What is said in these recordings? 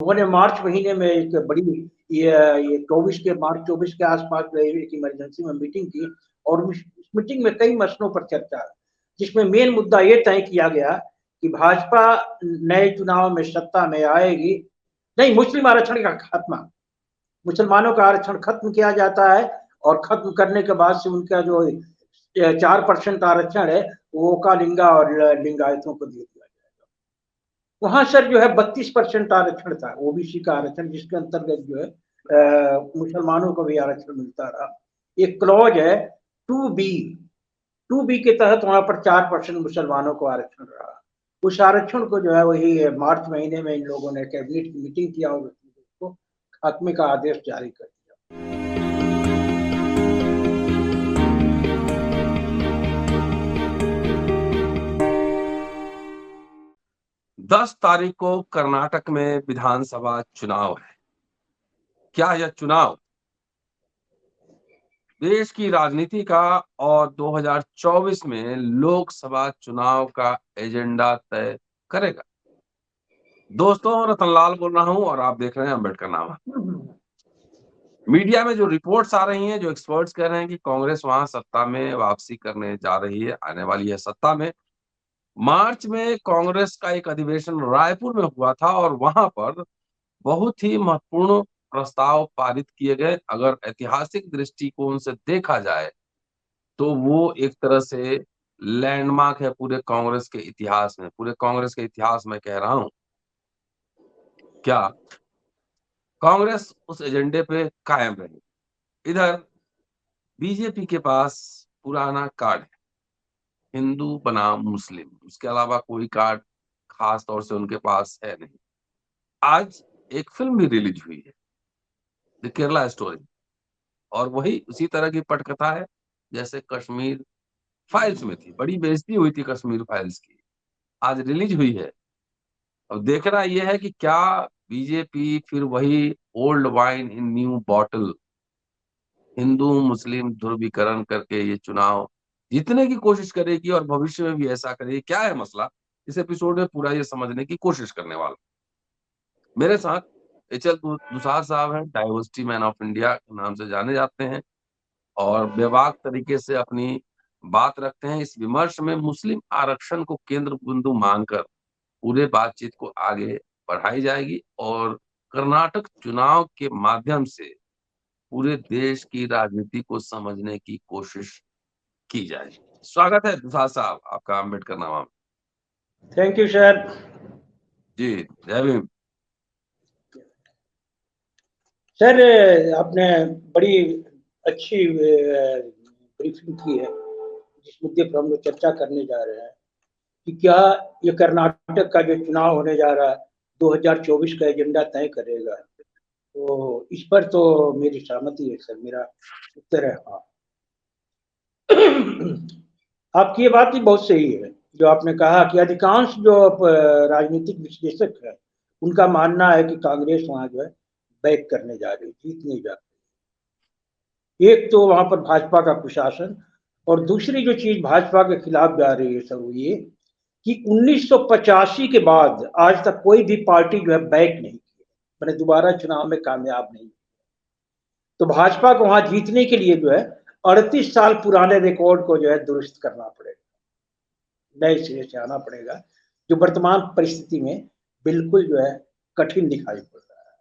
उन्होंने मार्च महीने में एक बड़ी ये 24 के आसपास जो है एक इमरजेंसी में मीटिंग की और उस मीटिंग में कई मसलों पर चर्चा, जिसमें मेन मुद्दा ये तय किया गया कि भाजपा नए चुनाव में सत्ता में आएगी। नहीं, मुस्लिम आरक्षण का खात्मा, मुसलमानों का आरक्षण खत्म किया जाता है और खत्म करने के बाद से उनका जो 4% आरक्षण है वो कालिंगा और लिंगायतों को दे दिया जाएगा। वहां सर जो है 32% आरक्षण था, ओबीसी का आरक्षण, जिसके अंतर्गत जो है मुसलमानों को भी आरक्षण मिलता रहा। एक क्लॉज है 2B, 2B के तहत वहां पर 4% मुसलमानों को आरक्षण रहा। उस आरक्षण को जो है वही मार्च महीने में इन लोगों ने कैबिनेट की मीटिंग किया और उसको खात्मे का आदेश जारी कर दिया। 10 तारीख को कर्नाटक में विधानसभा चुनाव है। क्या यह चुनाव देश की राजनीति का और 2024 में लोकसभा चुनाव का एजेंडा तय करेगा? दोस्तों, रतनलाल बोल रहा हूं और आप देख रहे हैं अम्बेडकरनामा। मीडिया में जो रिपोर्ट्स आ रही हैं, जो एक्सपर्ट्स कह रहे हैं कि कांग्रेस वहां सत्ता में वापसी करने जा रही है, आने वाली है सत्ता में। मार्च में कांग्रेस का एक अधिवेशन रायपुर में हुआ था और वहां पर बहुत ही महत्वपूर्ण प्रस्ताव पारित किए गए। अगर ऐतिहासिक दृष्टिकोण से देखा जाए तो वो एक तरह से लैंडमार्क है पूरे कांग्रेस के इतिहास में। पूरे कांग्रेस के इतिहास में कह रहा हूं, क्या कांग्रेस उस एजेंडे पे कायम रही। इधर बीजेपी के पास पुराना कार्ड है, हिंदू बनाम मुस्लिम, उसके अलावा कोई कार्ड खास तौर से उनके पास है नहीं। आज एक फिल्म भी रिलीज हुई है, द केरला स्टोरी, और वही उसी तरह की पटकथा है जैसे कश्मीर फाइल्स में थी। बड़ी बेइज्जती हुई थी कश्मीर फाइल्स की, आज रिलीज हुई है। अब देखना यह है कि क्या बीजेपी फिर वही old wine in new bottle, Hindu Muslim ध्रुवीकरण करके ये चुनाव जीतने की कोशिश करेगी और भविष्य में भी ऐसा करेगी। क्या है मसला, इस एपिसोड में पूरा ये समझने की कोशिश करने वाला। मेरे साथ एचएल दुसार साहब हैं, डाइवर्सिटी मैन ऑफ इंडिया के नाम से जाने जाते हैं और बेबाक तरीके से अपनी बात रखते हैं। इस विमर्श में मुस्लिम आरक्षण को केंद्र बिंदु मानकर पूरे बातचीत को आगे बढ़ाई जाएगी और कर्नाटक चुनाव के माध्यम से पूरे देश की राजनीति को समझने की कोशिश की जाएगी। स्वागत है दुसार साहब आपका अम्बेडकरनामा में। Thank you sir. जी, जय भीम। सर, आपने बड़ी अच्छी ब्रीफिंग की है जिस मुद्दे पर हम लोग चर्चा करने जा रहे हैं कि क्या ये कर्नाटक का जो चुनाव होने जा रहा है 2024 का एजेंडा तय करेगा। तो इस पर तो मेरी सहमति है सर, मेरा उत्तर है हाँ। आपकी ये बात भी बहुत सही है जो आपने कहा कि अधिकांश जो राजनीतिक विश्लेषक है उनका मानना है कि कांग्रेस वहां जो है बैक करने जा रही है, जीतने जा रही है। एक तो वहां पर भाजपा का कुशासन और दूसरी जो चीज भाजपा के खिलाफ जा रही है सर वो ये कि 1985 के बाद आज तक कोई भी पार्टी जो है बैक नहीं की, मैंने दोबारा चुनाव में कामयाब नहीं। तो भाजपा को वहां जीतने के लिए जो है 38 साल पुराने रिकॉर्ड को जो है दुरुस्त करना पड़ेगा, नए सिरे से आना पड़ेगा, जो वर्तमान परिस्थिति में बिल्कुल जो है कठिन दिखाई पड़ रहा है।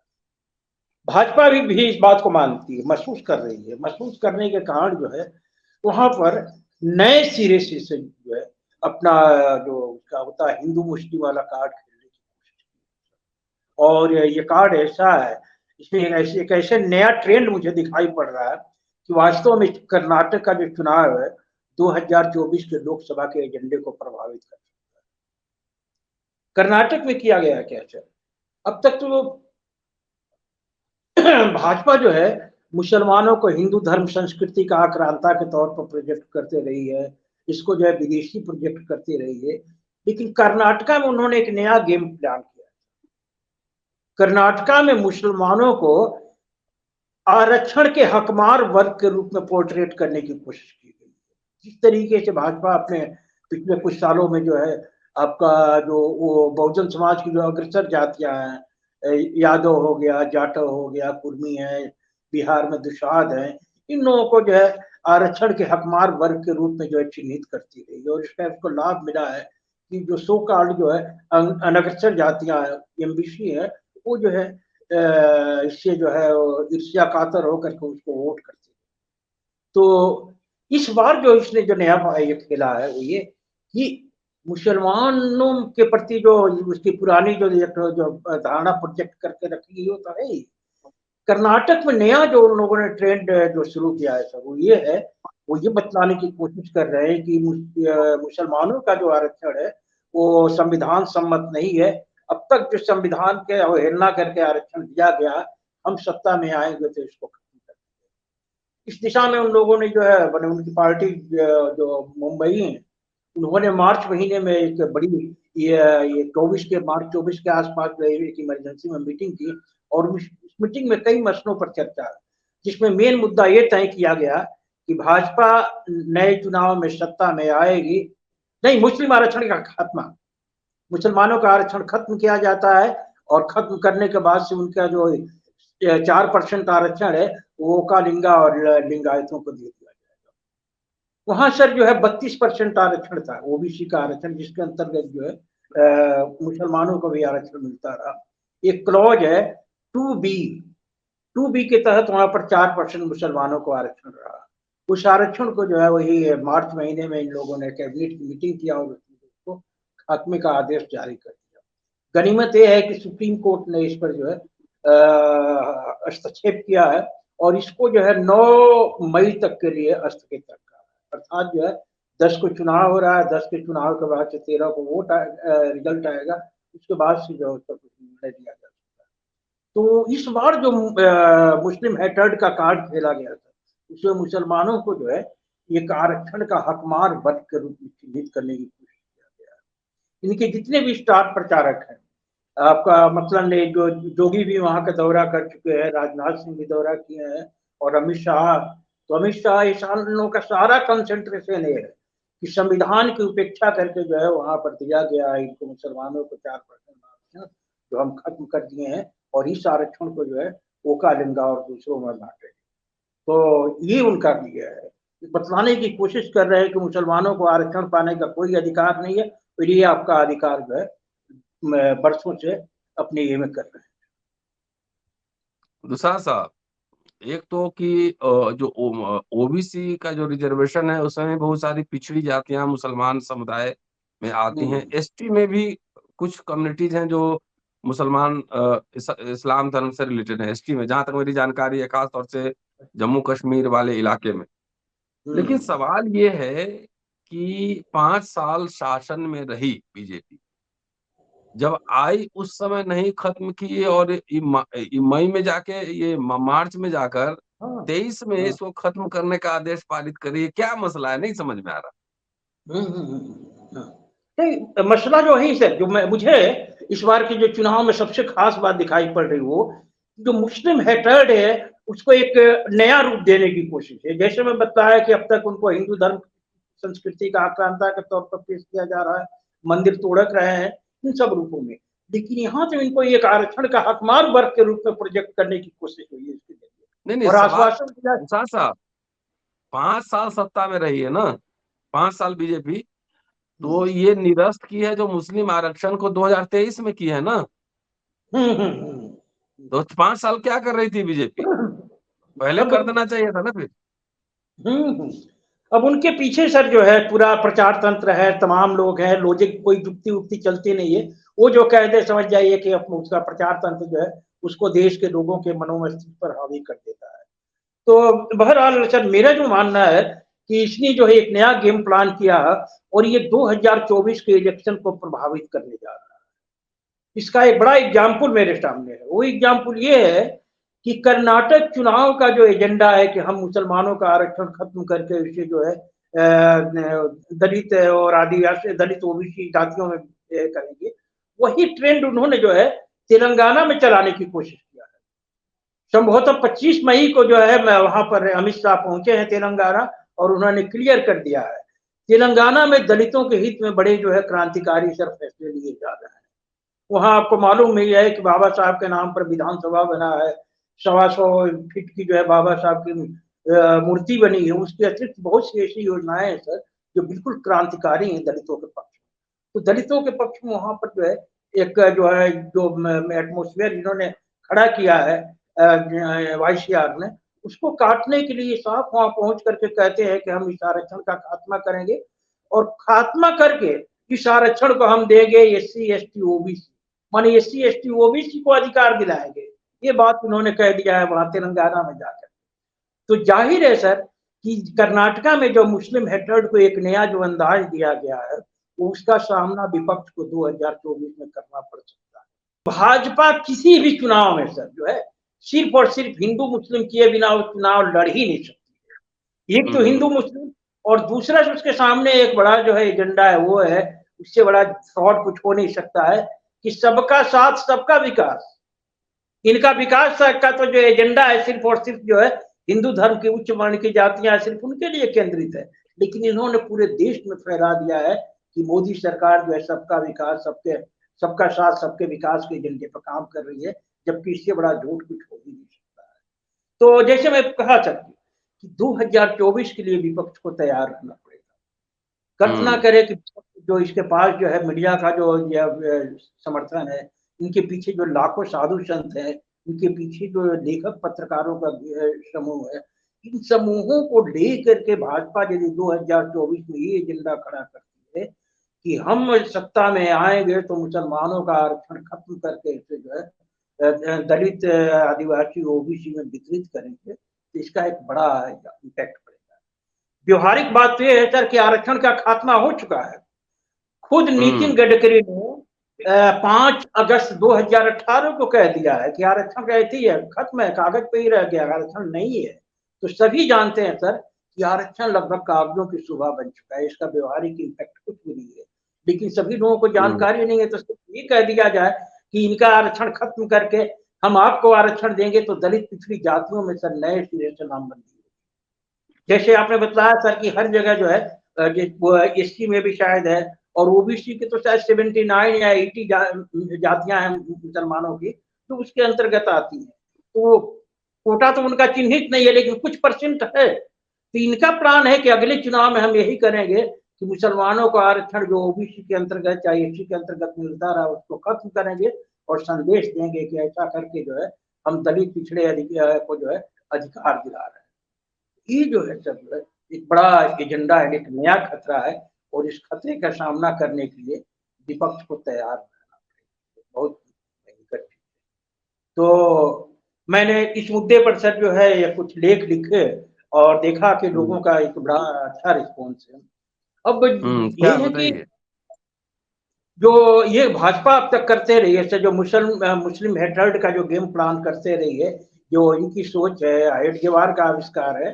भाजपा भी इस बात को मानती है, महसूस कर रही है। महसूस करने के कारण जो है वहां पर नए सिरे से जो है अपना जो क्या होता है हिंदू मुस्लिम वाला कार्ड खेलने की कोशिश की। और ये कार्ड ऐसा है, इसमें एक ऐसे नया ट्रेंड मुझे दिखाई पड़ रहा है कि वास्तव में कर्नाटक का जो चुनाव है 2024 के लोकसभा के एजेंडे को प्रभावित कर सकता है। कर्नाटक में किया गया क्या सर, अब तक तो भाजपा जो है मुसलमानों को हिंदू धर्म संस्कृति का आक्रांता के तौर पर प्रोजेक्ट करते रही है, इसको जो है विदेशी प्रोजेक्ट करती रही है। लेकिन कर्नाटका में उन्होंने एक नया गेम प्लान किया। कर्नाटका में मुसलमानों को आरक्षण के हकमार वर्ग के रूप में पोर्ट्रेट करने की कोशिश की गई है। जिस तरीके से भाजपा अपने पिछले कुछ सालों में जो है आपका जो वो बहुजन समाज की जो अग्रसर जातियां हैं यादव हो गया, जाटव हो गया, कुर्मी है, बिहार में दुसाध है, इन लोगों को जो है आरक्षण के हकमार वर्ग के रूप में जो है चिन्हित करती रही और इसका उसको लाभ मिला है कि जो सो कॉल्ड जो है अनग्रसर जातियां एमबीसी है, वो जो है इससे जो है ईर्ष्या कातर होकर के उसको वोट करते। तो इस बार जो इसने जो नया ये खेला है वो ये कि मुसलमानों के प्रति जो उसकी पुरानी जो धारणा प्रोजेक्ट करके रखी गई, वो तो है ही। कर्नाटक में नया जो उन लोगों ने ट्रेंड जो शुरू किया है सर, वो ये है, वो ये बतलाने की कोशिश कर रहे हैं कि मुसलमानों का जो आरक्षण है वो संविधान सम्मत नहीं है। अब तक जो संविधान के अवहेलना करके आरक्षण दिया गया, हम सत्ता में आएंगे तो इसको खत्म कर देंगे। इस दिशा में उन लोगों ने जो है उनकी पार्टी जो मुंबई है, उन्होंने मार्च महीने में एक बड़ी ये 24 के मार्च 24 के आसपास जो एक इमरजेंसी में मीटिंग की और उस मीटिंग में कई मसलों पर चर्चा, जिसमें मेन मुद्दा ये तय किया गया कि भाजपा नए चुनाव में सत्ता में आएगी नहीं, मुस्लिम आरक्षण का खात्मा, मुसलमानों का आरक्षण खत्म किया जाता है और खत्म करने के बाद से उनका जो 4% आरक्षण है वो कालिंगा और लिंगायतों को दे दिया जाएगा। वहां सर जो है 32% आरक्षण था, ओबीसी का आरक्षण, जिसके अंतर्गत जो है मुसलमानों को भी आरक्षण मिलता रहा। एक क्लॉज है 2B के तहत वहां पर 4% मुसलमानों को आरक्षण रहा। उस आरक्षण को जो है वही मार्च महीने में इन लोगों ने कैबिनेट की मीटिंग किया और उसको खात्मे का आदेश जारी कर दिया। गनीमत यह है कि सुप्रीम कोर्ट ने इस पर जो है हस्तक्षेप किया है और इसको जो है 9 मई तक के लिए स्थगित रखा है। अर्थात जो है 10 को चुनाव हो रहा है, 10 के चुनाव के बाद से 13 को वोट रिजल्ट आएगा, उसके बाद से जो है उसका कुछ निर्णय लिया जा सकता है। तो इस बार जो मुस्लिम हेटर्ड का कार्ड खेला गया था, उसमें मुसलमानों को जो है एक आरक्षण का हकमार वर्ग के रूप में चिन्हित करने की कोशिश किया गया है। इनके जितने भी स्टार प्रचारक हैं, आपका मतलब जो जोगी भी वहां का दौरा कर चुके हैं, राजनाथ सिंह भी दौरा किए हैं और अमित शाह, तो अमित शाह इस लोगों का सारा कंसेंट्रेशन ये है कि संविधान की उपेक्षा करके जो है वहां पर दिया गया है इनको मुसलमानों को 4% आरक्षण जो हम खत्म कर दिए हैं और इस आरक्षण को जो है ओका लिंगा और दूसरों में बांटे। तो ये उनका दिया है, बतलाने की कोशिश कर रहे हैं कि मुसलमानों को आरक्षण पाने का कोई अधिकार नहीं है और ये आपका अधिकार जो है बरसों से अपने ये में कर रहे हैं। दुसाध साहब, एक तो कि जो ओबीसी का जो रिजर्वेशन है उसमें बहुत सारी पिछड़ी जातियां मुसलमान समुदाय में आती हैं। एसटी में भी कुछ कम्युनिटीज हैं जो मुसलमान इस्लाम धर्म से रिलेटेड है एसटी में, जहां तक मेरी जानकारी है, खास तौर से जम्मू कश्मीर वाले इलाके में। लेकिन सवाल ये है कि 5 साल शासन में रही बीजेपी, जब आई उस समय नहीं खत्म की और मई में जाके ये मार्च में जाकर 23 में इसको खत्म करने का आदेश पारित करी। क्या मसला है, नहीं समझ में आ रहा। नहीं, मसला जो है सर, जो मुझे इस बार के जो चुनाव में सबसे खास बात दिखाई पड़ रही, वो जो मुस्लिम हेटर्ड है उसको एक नया रूप देने की कोशिश है। जैसे मैं बताया कि अब तक उनको हिंदू धर्म संस्कृति का आक्रांता के तौर पर पेश किया जा रहा है, मंदिर तोड़क रहे हैं इन सब रूपों में, लेकिन यहाँ तो इनको एक आरक्षण का हकमार वर्ग के रूप में प्रोजेक्ट करने की कोशिश हुई है इसके जरिए। नहीं, और आश्वासन दिया। साहब 5 साल सत्ता में रही है ना, 5 साल बीजेपी, तो ये निरस्त की है जो मुस्लिम आरक्षण को 2023 में की है ना। तो 5 साल क्या कर रही थी बीजेपी? पहले कर देना चाहिए था ना फिर। अब उनके पीछे सर जो है पूरा प्रचार तंत्र है, तमाम लोग हैं, लॉजिक कोई जुक्ति उक्ति चलती नहीं है। वो जो कह दे समझ जाइए कि उसका प्रचार तंत्र जो है उसको देश के लोगों के मनोमस्तिष्क पर हावी कर देता है। तो बहरहाल सर मेरा जो मानना है कि इसने जो है एक नया गेम प्लान किया और ये 2024 के इलेक्शन को प्रभावित करने जा रहा है। इसका एक बड़ा एग्जाम्पल मेरे सामने है। वो एग्जाम्पल ये है कि कर्नाटक चुनाव का जो एजेंडा है कि हम मुसलमानों का आरक्षण खत्म करके इसे जो है दलित और आदिवासी दलित ओबीसी जातियों में करेंगे, वही ट्रेंड उन्होंने जो है तेलंगाना में चलाने की कोशिश किया है। संभवतः 25 मई को जो है मैं वहां पर अमित शाह पहुंचे हैं तेलंगाना और उन्होंने क्लियर कर दिया है तेलंगाना में दलितों के हित में बड़े जो है क्रांतिकारी सर फैसले लिए जा रहे हैं। वहां आपको मालूम ही है कि बाबा साहब के नाम पर विधानसभा बना है, 125 फीट की जो है बाबा साहब की मूर्ति बनी है। उसके अतिरिक्त बहुत सी ऐसी योजनाएं हैं सर जो बिल्कुल क्रांतिकारी हैं दलितों के पक्ष में। तो दलितों के पक्ष में वहां पर जो है एक जो है जो एटमोस्फेयर इन्होंने खड़ा किया है वाईसीआर ने, उसको काटने के लिए साफ वहां पहुंच करके कहते हैं कि हम इस आरक्षण का खात्मा करेंगे और खात्मा करके इस आरक्षण को हम देंगे एससी एसटी ओबीसी, माने एससी एसटी ओबीसी को अधिकार दिलाएंगे। ये बात उन्होंने कह दिया है वहां तेलंगाना में जाकर। तो जाहिर है सर कि कर्नाटका में जो मुस्लिम हेटर्ड को एक नया जो अंदाज दिया गया है, उसका सामना विपक्ष को 2024 में करना पड़ सकता है। भाजपा किसी भी चुनाव में सर जो है सिर्फ और सिर्फ हिंदू मुस्लिम किए बिना वो चुनाव लड़ ही नहीं सकती। एक तो हिंदू मुस्लिम और दूसरा उसके सामने एक बड़ा जो है एजेंडा है, वो है उससे बड़ा फ्रॉड कुछ हो नहीं सकता है कि सबका साथ सबका विकास। इनका विकास का तो जो एजेंडा है सिर्फ और सिर्फ जो है हिंदू धर्म की उच्च वर्ण की जातियां सिर्फ उनके लिए केंद्रित है, लेकिन इन्होंने पूरे देश में फहरा दिया है कि मोदी सरकार जो है सबका विकास, सबका साथ सबके विकास के एजेंडे पर काम कर रही है, जबकि इससे बड़ा झूठ कुछ हो ही नहीं सकता है। तो जैसे मैं कहा सर कि 2024 के लिए विपक्ष को तैयार रहना पड़ेगा। कल्पना करें कि जो इसके पास जो है मीडिया का जो समर्थन है, इनके पीछे जो लाखों साधु संत है, इनके पीछे जो लेखक पत्रकारों का समूह है, इन समूहों को लेकर के भाजपा यदि 2024 में ये एजेंडा खड़ा करती है कि हम सत्ता में आएंगे तो मुसलमानों का आरक्षण खत्म करके इसे जो है दलित आदिवासी ओबीसी में वितरित करेंगे, तो इसका एक बड़ा इम्पैक्ट पड़ेगा। व्यवहारिक बात तो यह है सर कि आरक्षण का खात्मा हो चुका है। खुद नितिन गडकरी ने 5 अगस्त 2018 को कह दिया है कि आरक्षण कहती है खत्म है, कागज पे ही रह गया, आरक्षण नहीं है। तो सभी जानते हैं सर कि आरक्षण लगभग कागजों की सुबह बन चुका है, इसका व्यवहारिक इम्पैक्ट कुछ भी नहीं है। लेकिन सभी लोगों को जानकारी नहीं है, तो सिर्फ ये कह दिया जाए कि इनका आरक्षण खत्म करके हम आपको आरक्षण देंगे तो दलित पिछड़ी जातियों में सर नए सिरे से नामबंदी होगी। जैसे आपने बताया सर कि हर जगह जो है एससी में भी शायद है और ओबीसी के तो शायद 79 या 80 जातियां हैं मुसलमानों की, तो उसके अंतर्गत आती है। तो कोटा तो उनका चिन्हित नहीं है, लेकिन कुछ परसेंट है। तो इनका प्लान है कि अगले चुनाव में हम यही करेंगे कि मुसलमानों को आरक्षण जो ओबीसी के अंतर्गत चाहे एससी के अंतर्गत मिलता रहा उसको खत्म करेंगे और संदेश देंगे कि ऐसा करके जो है हम दलित पिछड़े को जो है अधिकार दिला रहे हैं। ये जो है सब जो है एक बड़ा एजेंडा है, एक नया खतरा है और इस खतरे का सामना करने के लिए विपक्ष को तैयार रहना पड़ेगा। बहुत भयंकर चीज है। तो मैंने इस मुद्दे पर सर जो है ये कुछ लेख लिखे और देखा कि लोगों का एक बड़ा अच्छा रिस्पॉन्स है। अब ये है कि जो ये भाजपा अब तक करते रही है, जो मुस्लिम हेटर्ड का जो गेम प्लान करते रही है, जो इनकी सोच है, हेडगेवार का आविष्कार है।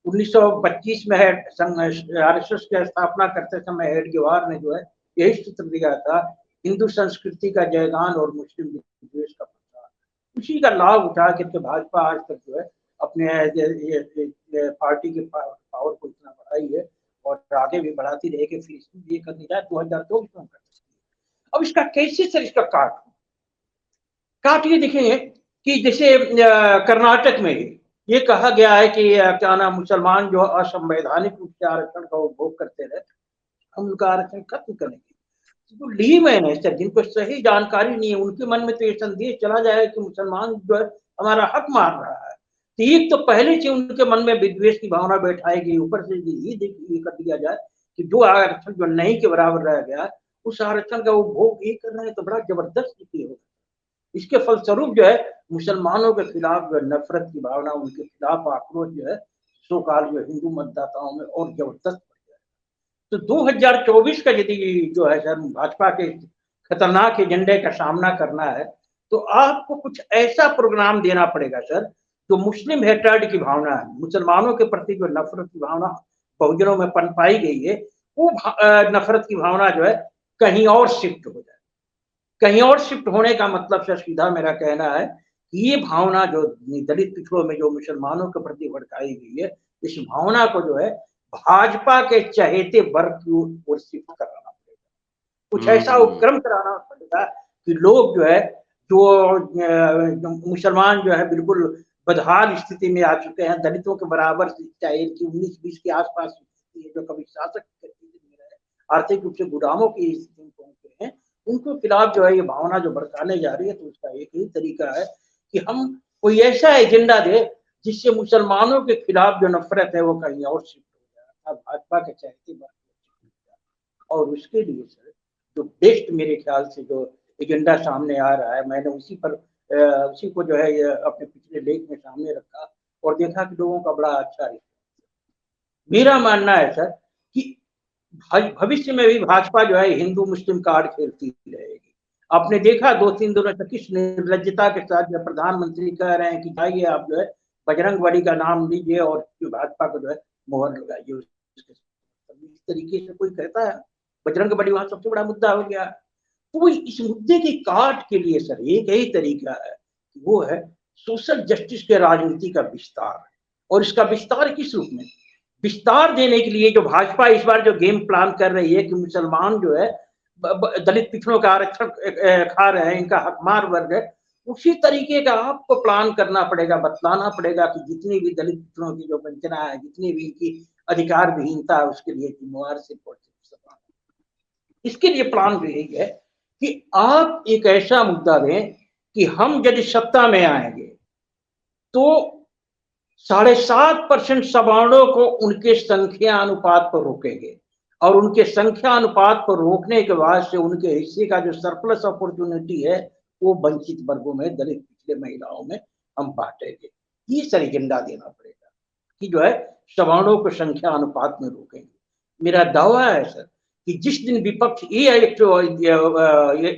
1925 में आरएसएस की स्थापना करते समय हेडगेवार ने जो है यही सूत्र दिया था, हिंदू संस्कृति का जयगान और मुस्लिम विद्वेष का प्रचार। उसी का लाभ उठा करके भाजपा आज तक जो है अपने पार्टी के पावर को इतना बढ़ाई है और आगे भी बढ़ाती रहेगी। फिर ये करनी चाहे 2024 में कर सकती है। अब इसका कैसे सर इसका काट ये देखेंगे कि जैसे कर्नाटक में ये कहा गया है कि क्या नाम मुसलमान जो असंवैधानिक रूप से आरक्षण का उपभोग करते रहे, हम उनका आरक्षण खत्म करेंगे। तो ली मैंने सर जिनको सही जानकारी नहीं है उनके मन में तो ये संदेश चला जाएगा कि मुसलमान जो है हमारा हक मार रहा है, तो एक तो पहले से उनके मन में विद्वेष की भावना बैठाएगी। ऊपर से ये कर दिया जाए कि जो आरक्षण जो नहीं के बराबर रह गया उस आरक्षण का उपभोग ये कर रहे हैं, तो बड़ा जबरदस्त स्थिति होगा। इसके फलस्वरूप जो है मुसलमानों के खिलाफ जो नफरत की भावना, उनके खिलाफ आक्रोश जो है सो काल जो हिंदू मतदाताओं में और जबरदस्त बढ़ जाएगा। तो 2024 का यदि जो है सर भाजपा के खतरनाक एजेंडे का सामना करना है तो आपको कुछ ऐसा प्रोग्राम देना पड़ेगा सर जो मुस्लिम हेटर्ड की भावना है, मुसलमानों के प्रति जो नफरत की भावना बहुजनों में पनपाई गई है, वो नफरत की भावना जो है कहीं और शिफ्ट हो जाए। कहीं और शिफ्ट होने का मतलब सर सीधा मेरा कहना है कि ये भावना जो दलित पिछड़ों में जो मुसलमानों के प्रति भड़काई गई है, इस भावना को जो है भाजपा के चहेते वर्ग की ओर शिफ्ट कराना पड़ेगा। कुछ ऐसा उपक्रम कराना पड़ेगा कि लोग जो है जो मुसलमान जो है बिल्कुल बदहाल स्थिति में आ चुके हैं, दलितों के बराबर चाहे इनकी 19-20 के आसपास स्थिति है, जो कभी शासक की स्थिति में रहे, आर्थिक रूप से गुलामों की स्थिति में पहुंचे हैं, उनको खिलाफ जो है ये भावना जो बरसाने जा रही है, तो उसका एक ही तरीका है कि हम कोई ऐसा एजेंडा दे जिससे मुसलमानों के खिलाफ जो नफरत है वो कहीं और शिफ्ट हो जाए, भाजपा के चाहते और उसके लिए सर जो बेस्ट मेरे ख्याल से जो एजेंडा सामने आ रहा है, मैंने उसी को जो है ये अपने पिछले लेख में सामने रखा और देखा कि लोगों का बड़ा अच्छा रिस्पॉन्स। मेरा मानना है सर कि भविष्य में भी भाजपा जो है हिंदू मुस्लिम कार्ड खेलती रहेगी। आपने देखा 2-3 दिनों से किस निर्लज्जता के साथ जो प्रधानमंत्री कह रहे हैं कि जाइए आप जो है बजरंगबली का नाम लीजिए और भाजपा को जो है मोहर लगाइए। इस तरीके से कोई कहता है, बजरंगबली वहां सबसे बड़ा मुद्दा हो गया। तो इस मुद्दे की काट के लिए सर एक यही तरीका है, वो है सोशल जस्टिस के राजनीति का विस्तार। और इसका विस्तार किस रूप में? विस्तार देने के लिए जो भाजपा इस बार जो गेम प्लान कर रही है कि मुसलमान जो है दलित पिछड़ों का आरक्षण खा रहे हैं, इनका हकमार वर्ग है, उसी तरीके का आपको प्लान करना पड़ेगा, बतलाना पड़ेगा कि जितनी भी दलित पिछड़ों की जो वंचना है, जितनी भी इनकी अधिकार विहीनता है, उसके लिए जिम्मेवार सिर्फ इसके लिए प्लान भी यही है कि आप एक ऐसा मुद्दा दें कि हम यदि सत्ता में आएंगे तो 7.5% सवर्णों को उनके संख्या अनुपात पर रोकेंगे और उनके संख्या अनुपात पर रोकने के बाद से उनके हिस्से का जो सरप्लस अपॉर्चुनिटी है वो वंचित वर्गों में, दलित पिछड़े महिलाओं में हम बांटेंगे। ये सर एजेंडा देना पड़ेगा कि जो है सवर्णों को संख्या अनुपात में रोकेंगे। मेरा दावा है सर कि जिस दिन विपक्ष ये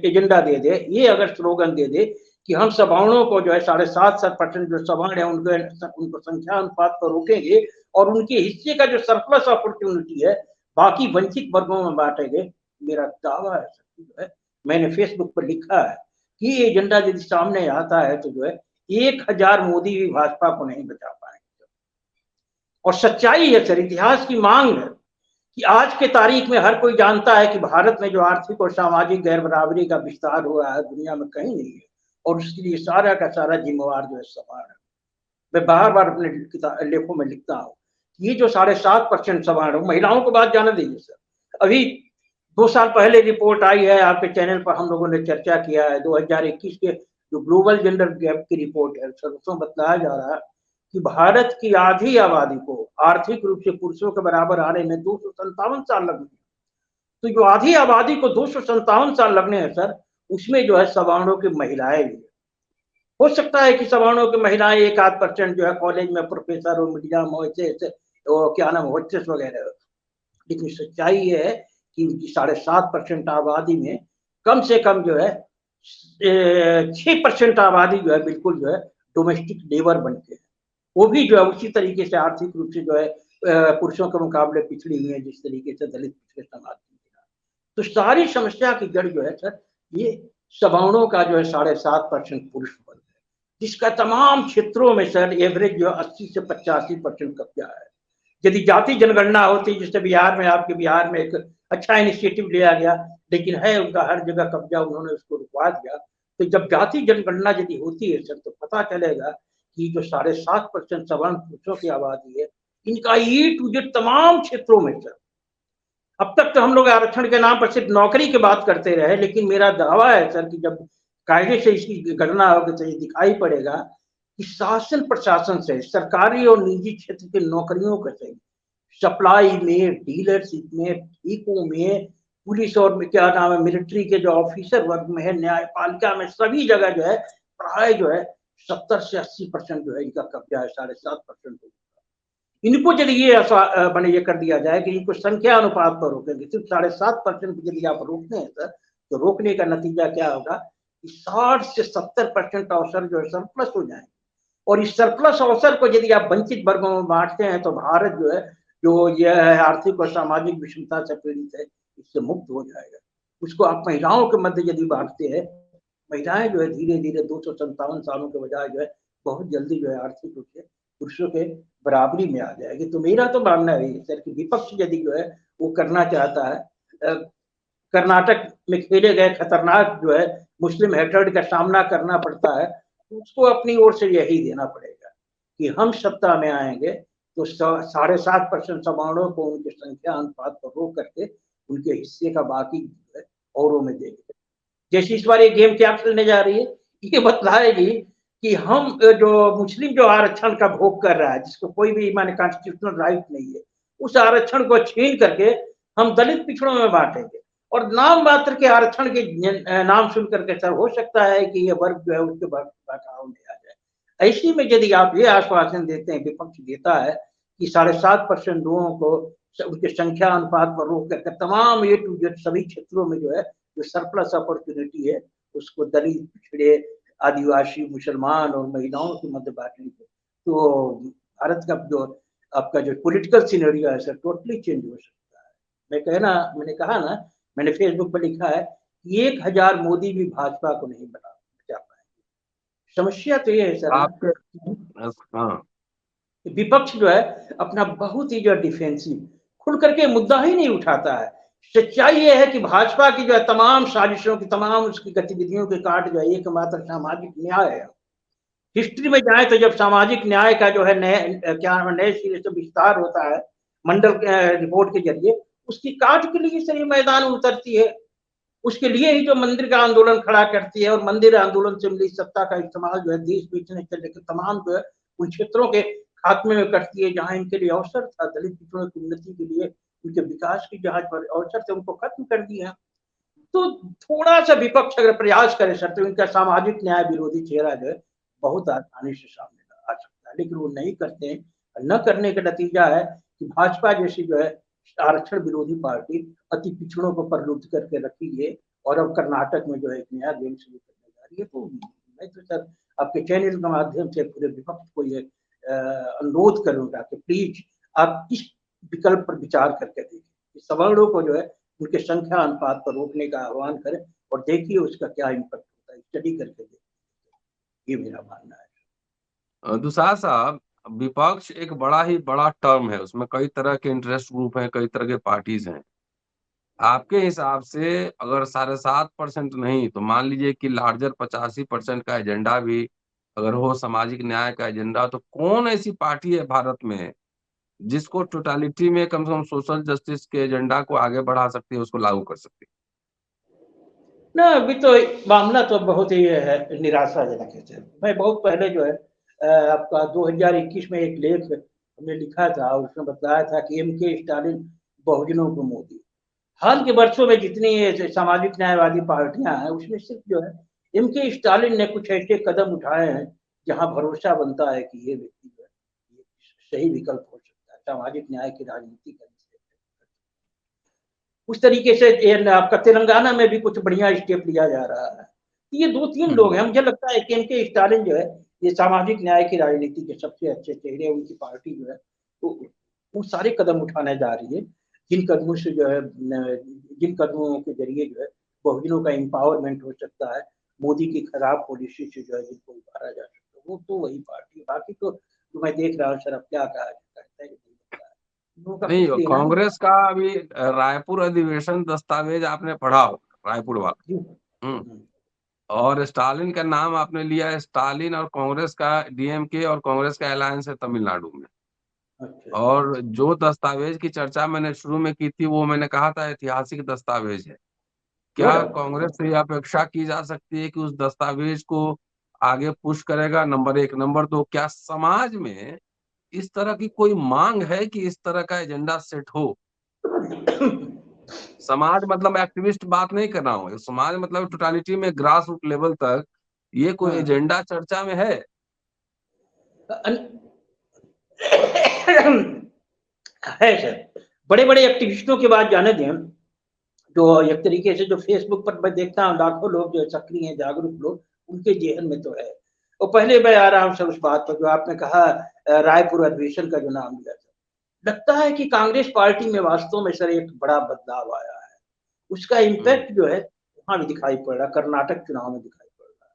एजेंडा दे दे, ये अगर स्लोगन दे दे कि हम सवर्णों को जो है 7.5% जो सवर्ण है उनको संख्या अनुपात पर रोकेंगे और उनके हिस्से का जो सरप्लस अपॉर्चुनिटी है बाकी वंचित वर्गों में बांटेंगे, मेरा दावा है सर जो है मैंने फेसबुक पर लिखा है कि ये एजेंडा यदि सामने आता है तो जो है 1000 मोदी भी भाजपा को नहीं बचा पाएंगे। और सच्चाई है सर, इतिहास की मांग है कि आज के तारीख में हर कोई जानता है कि भारत में जो आर्थिक और सामाजिक गैर बराबरी का विस्तार हो रहा है दुनिया में कहीं नहीं है और उसके लिए सारा का सारा जिम्मेवार जो है सवाल है। मैं बार बार अपने लेखों में लिखता हूँ ये जो 7.5% सवाल है, महिलाओं को बात जाने दीजिए सर। अभी 2 साल पहले रिपोर्ट आई है, आपके चैनल पर हम लोगों ने चर्चा किया है, 2021 के जो ग्लोबल जेंडर गैप की रिपोर्ट है सर, उसमें बताया जा रहा है कि भारत की आधी आबादी को आर्थिक रूप से पुरुषों के बराबर आने में 257 साल लगने। तो जो आधी आबादी को 257 साल लगने हैं सर, उसमें जो है सवर्णों की महिलाएं भी हो सकता है कि सवर्णों की महिलाएं 1-8% जो है कॉलेज में प्रोफेसर और मीडिया में ऐसे क्या नाम होस्टेस वगैरह, लेकिन सच्चाई ये है कि उनकी 7.5% आबादी में कम से कम जो है 6% आबादी जो है बिल्कुल जो है डोमेस्टिक लेबर बनते हैं, वो भी जो है उसी तरीके से आर्थिक रूप से जो है पुरुषों के मुकाबले पिछड़ी हुई है जिस तरीके से दलित पिछड़े समाज की। तो सारी समस्या की जड़ जो है सर ये सवर्णों का जो है 7.5% पुरुष वर्ग है, जिसका तमाम क्षेत्रों में सर एवरेज जो 80 से 85% कब्जा है। यदि जाति जनगणना होती, जिससे बिहार में आपके बिहार में एक अच्छा इनिशिएटिव लिया गया, लेकिन है उनका हर जगह कब्जा, उन्होंने उसको रुकवा दिया। तो जब जाति जनगणना यदि होती है सर तो पता चलेगा कि जो 7.5% सवर्ण पुरुषों की आबादी है, इनका ए टू जेड तमाम क्षेत्रों में सर, अब तक तो हम लोग आरक्षण के नाम पर सिर्फ नौकरी की बात करते रहे, लेकिन मेरा दावा है सर कि जब कायदे से इसकी गणना होगी तो ये दिखाई पड़ेगा कि शासन प्रशासन से सरकारी और निजी क्षेत्र के नौकरियों के से सप्लाई में, डीलरशिप में, ठीकों में, पुलिस और क्या नाम है मिलिट्री के जो ऑफिसर वर्ग में है, न्यायपालिका में, सभी जगह जो है प्राय जो है 70 से 80% जो है इनका कब्जा है। 7.5% इनको यदि ये कर दिया जाए कि इनको संख्या अनुपात पर रोकेंगे, सिर्फ 7.5% यदि आप रोकते हैं सर, तो रोकने का नतीजा क्या होगा कि 60 से 70% अवसर जो है सरप्लस हो जाएंगे और इस सरप्लस अवसर को यदि आप वंचित वर्गों में बांटते हैं तो भारत जो है जो यह है आर्थिक और सामाजिक विषमता से पीड़ित है, इससे मुक्त हो जाएगा। उसको आप महिलाओं के मध्य यदि बांटते हैं, महिलाएं जो है धीरे धीरे 257 सालों के बजाय जो है बहुत जल्दी जो है आर्थिक रूप से पुरुषों के बराबरी में आ जाएगी। तो मेरा तो मानना है सर कि विपक्ष यदि जो है वो करना चाहता है, कर्नाटक में खेले गए खतरनाक जो है मुस्लिम हेटर्ड का सामना करना पड़ता है, तो उसको अपनी ओर से यही देना पड़ेगा कि हम सत्ता में आएंगे तो 7.5% सवर्णों को उनकी संख्या अनुपात पर रोक करके उनके हिस्से का बाकी औरों में देंगे। जैसे इस बार ये गेम क्या खेलने जा रही है, ये बतलाएगी कि हम जो मुस्लिम जो आरक्षण का भोग कर रहा है, जिसको कोई भी माने कॉन्स्टिट्यूशनल राइट नहीं है, उस आरक्षण को छीन करके हम दलित पिछड़ों में बांटेंगे और नाम मात्र के आरक्षण के नाम सुन करके सर हो सकता है कि ये वर्ग जो है उसके बहकाव में आ जाए। ऐसी में यदि आप ये आश्वासन देते हैं, विपक्ष देता है कि 7.5% लोगों को उनके संख्या अनुपात पर रोक करके तमाम ए टू जेड सभी क्षेत्रों में जो है जो सरप्लस अपॉर्चुनिटी है उसको दलित पिछड़े आदिवासी मुसलमान और महिलाओं के मध्य बांटने की, तो भारत का जो आपका जो पॉलिटिकल सिनेरियो है सर टोटली चेंज हो सकता है। मैंने कहा ना, मैंने फेसबुक पर लिखा है कि 1000 मोदी भी भाजपा को नहीं बचा पाएंगे। समस्या तो ये है सर ना, आपके हाँ विपक्ष जो है अपना बहुत ही जो डिफेंसिव खुल करके मुद्दा ही नहीं उठाता है। सच्चाई ये है कि भाजपा की जो है तमाम साजिशों की तमाम उसकी गतिविधियों के काट जो है एकमात्र सामाजिक न्याय है। हिस्ट्री में जाए तो जब सामाजिक न्याय का जो है नए सिरे से विस्तार होता है मंडल रिपोर्ट के जरिए, उसकी काट के लिए सही मैदान उतरती है, उसके लिए ही जो मंदिर का आंदोलन खड़ा करती है और मंदिर आंदोलन से मिली सत्ता का इस्तेमाल जो है देश बेचने से लेकर तमाम जो है उन क्षेत्रों के खात्मे में करती है जहां इनके लिए अवसर था, दलित पिछड़ों की उन्नति के लिए उनके विकास की जहां पर अवसर थे उनको खत्म कर दिया। तो थोड़ा सा विपक्ष अगर प्रयास करे सर तो इनका सामाजिक न्याय विरोधी चेहरा जो है बहुत आसानी से सामने आ सकता है, लेकिन वो नहीं करते हैं। न करने का नतीजा है कि भाजपा जैसी जो है आरक्षण विरोधी पार्टी अति पिछड़ों को प्रलुब्ध करके रखी है और अब कर्नाटक में जो है एक नया गेम शुरू करने जा रही है। तो मैं तो सर आपके चैनल के माध्यम से पूरे विपक्ष को ये अनुरोध करूंगा कि प्लीज आप इस विकल्प पर विचार करके देखिए, सवर्णों को जो है उनके संख्या अनुपात पर रोकने का आह्वान करें और देखिए उसका क्या इम्पैक्ट होता है, स्टडी करके देखिए, ये मेरा मानना है। दुसार साहब, विपक्ष एक बड़ा ही बड़ा टर्म है, उसमें कई तरह के इंटरेस्ट ग्रुप हैं, कई तरह के पार्टीज हैं। आपके हिसाब से अगर 7.5% नहीं तो मान लीजिए कि लार्जर 85% का एजेंडा भी अगर हो, सामाजिक न्याय का एजेंडा, तो कौन ऐसी पार्टी है भारत में जिसको टोटालिटी में कम से कम सोशल जस्टिस के एजेंडा को आगे बढ़ा सकती है, उसको लागू कर सकती ना अभी तो मामला तो बहुत ही है निराशाजनक है सर। मैं बहुत पहले जो है आपका 2021 में एक लेख हमने लिखा था और उसमें बताया था कि M.K. स्टालिन बहुजनों को मोदी। हाल के वर्षों में जितनी ये सामाजिक न्यायवादी पार्टियां हैं उसमें सिर्फ जो है M.K. स्टालिन ने कुछ ऐसे कदम उठाए हैं जहां भरोसा बनता है कि ये व्यक्ति जो है ये सही विकल्प हो सकता है सामाजिक न्याय की राजनीति करने से। उस तरीके से आपका तेलंगाना में भी कुछ बढ़िया स्टेप लिया जा रहा है। ये 2-3 है। लोग हैं, मुझे लगता है कि M.K. स्टालिन जो है ये सामाजिक न्याय की राजनीति के सबसे अच्छे चेहरे, उनकी पार्टी जो है वो सारे कदम उठाने जा रही है जिन कदमों से जो है जिन कदमों के जरिए जो है बहुजनों का एम्पावरमेंट हो सकता है, मोदी की खराब पॉलिसी से जो है जिनको उतारा जा सकता है, वो तो वही पार्टी है। बाकी तो मैं देख रहा हूँ सर अब क्या कहा जाता है, लोगों का नहीं, कुछ लेना नहीं। कांग्रेस का अभी रायपुर अधिवेशन दस्तावेज आपने पढ़ा हो, रायपुर वाला। जी। हम्म। और स्टालिन का नाम आपने लिया है, स्टालिन और कांग्रेस का, डीएमके और कांग्रेस का अलायंस है तमिलनाडु में। अच्छा। और जो दस्तावेज की चर्चा मैंने शुरू में की थी वो मैंने कहा था ऐतिहासिक दस्तावेज है। नो क्या डाउट। कांग्रेस से यह अपेक्षा की जा सकती है कि उस दस्तावेज को आगे पुश करेगा? नंबर एक। नंबर दो, क्या समाज में इस तरह की कोई मांग है कि इस तरह का एजेंडा सेट हो? समाज मतलब एक्टिविस्ट बात नहीं कर रहा हूँ, समाज मतलब टोटालिटी में ग्रास रूट लेवल तक ये कोई हाँ। एजेंडा चर्चा में है? है सर, बड़े बड़े एक्टिविस्टों की बात जाने दें, जो एक तरीके से जो फेसबुक पर मैं देखता हूँ लाखों लोग जो सक्रिय हैं जागरूक लोग, उनके जेहन में तो है। और पहले मैं आ रहा हूँ सर उस बात पर जो आपने कहा रायपुर अधिवेशन का जो नाम लिया था, लगता है कि कांग्रेस पार्टी में वास्तव में सर एक बड़ा बदलाव आया है। उसका हम्म। इम्पैक्ट जो है वहां भी दिखाई पड़ रहा है, कर्नाटक चुनाव में दिखाई पड़ रहा है।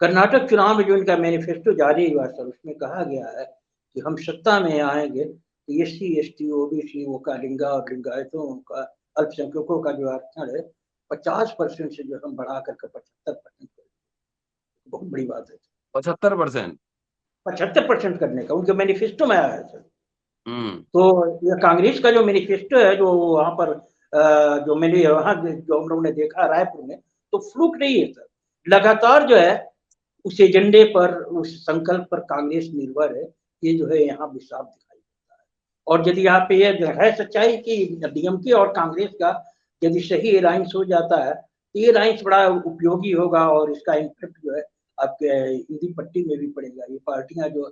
कर्नाटक चुनाव में जो इनका मैनिफेस्टो जारी हुआ सर उसमें कहा गया है कि हम सत्ता में आएंगे तो SC ST OBC वो का लिंगा और लिंगायतों का अल्पसंख्यकों का जो आरक्षण है 50% से जो हम बढ़ा करके 75% कर, बहुत बड़ी बात है। 75%? 75% करने का उनके मैनिफेस्टो में आया है सर। हम्म। तो ये कांग्रेस का जो मैनिफेस्टो है, जो वहां पर जो मैंने वहां जो हम लोगों ने देखा रायपुर में, तो फ्लूक नहीं है सर। लगातार जो है उस एजेंडे पर, उस संकल्प पर कांग्रेस निर्भर है। ये जो है यहाँ भी साफ दिखाई देता है। और यदि यहाँ पे ये है सच्चाई कि डीएमके और कांग्रेस का यदि सही अलायंस हो जाता है तो ये अलायंस बड़ा उपयोगी होगा, और इसका इम्पैक्ट जो है आपके हिंदी पट्टी में भी पड़ेगा। ये पार्टियां जो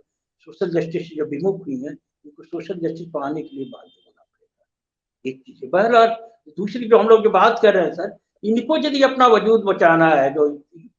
सोशल जस्टिस से जो विमुख हुई हैं, उनको सोशल जस्टिस पाने के लिए बाध्य होना पड़ेगा। एक चीज है। बहरहाल दूसरी जो हम लोग जो बात कर रहे हैं सर, इनको यदि अपना वजूद बचाना है, जो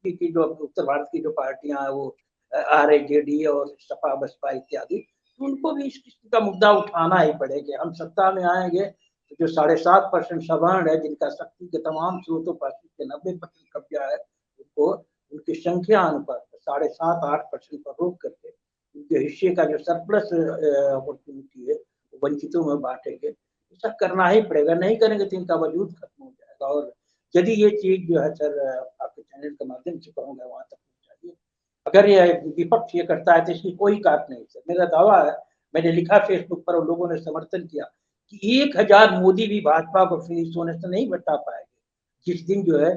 की जो उत्तर भारत की जो पार्टियां हैं वो आरजेडी और सपा बसपा इत्यादि, तो उनको भी इस किस्म का मुद्दा उठाना ही पड़ेगा। हम सत्ता में आएंगे तो जो 7.5% सवर्ण है, जिनका शक्ति के तमाम स्रोतों पर 90% कब्जा है, उनको उनकी संख्या अनुपात 7.5-8% पर रोक करके उनके हिस्से का जो सरप्लस अपॉर्चुनिटी है वंचितों में बांटेंगे। ऐसा करना ही पड़ेगा, नहीं करेंगे तो इनका वजूद खत्म हो जाएगा। और यदि ये चीज जो है सर आपके चैनल के माध्यम से कहूँगा वहां तक पहुंचाइए। अगर ये विपक्ष ये करता है तो इसकी कोई काट नहीं सर। मेरा दावा है, मैंने लिखा फेसबुक पर और लोगों ने समर्थन किया कि 1000 मोदी भी भाजपा को फिनिश होने से नहीं बचा पाएंगे। जिस दिन जो है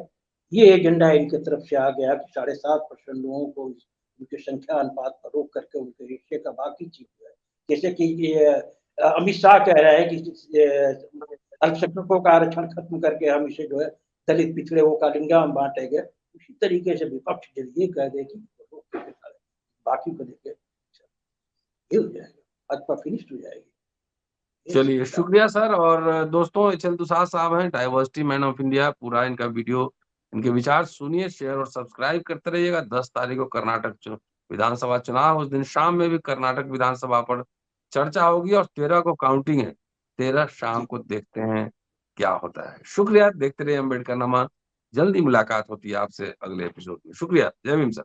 ये एजेंडा इनकी तरफ से आ गया कि 7.5% लोगों को उनके संख्या अनुपात पर रोक करके उनके हिस्से का बाकी चीज जो है, जैसे कि अमित शाह कह रहे हैं कि अल्पसंख्यकों का आरक्षण खत्म करके हम इसे जो है दलित पिछड़े वो का लिंगा में बांटेंगे। उसी तरीके से विपक्ष जब ये कह दे कि बाकी को देखे ये हो जाएगा, भाजपा फिनिश हो जाएगी। चलिए शुक्रिया सर। और दोस्तों, एच.एल. दुसाद साहब हैं, डाइवर्सिटी मैन ऑफ इंडिया। पूरा इनका वीडियो, इनके विचार सुनिए, शेयर और सब्सक्राइब करते रहिएगा। 10 तारीख को कर्नाटक विधानसभा चुनाव, उस दिन शाम में भी कर्नाटक विधानसभा पर चर्चा होगी और 13 को काउंटिंग है। 13 शाम को देखते हैं क्या होता है। शुक्रिया, देखते रहिए अम्बेडकर नामा। जल्दी मुलाकात होती है आपसे अगले एपिसोड में। शुक्रिया, जय भीम सर।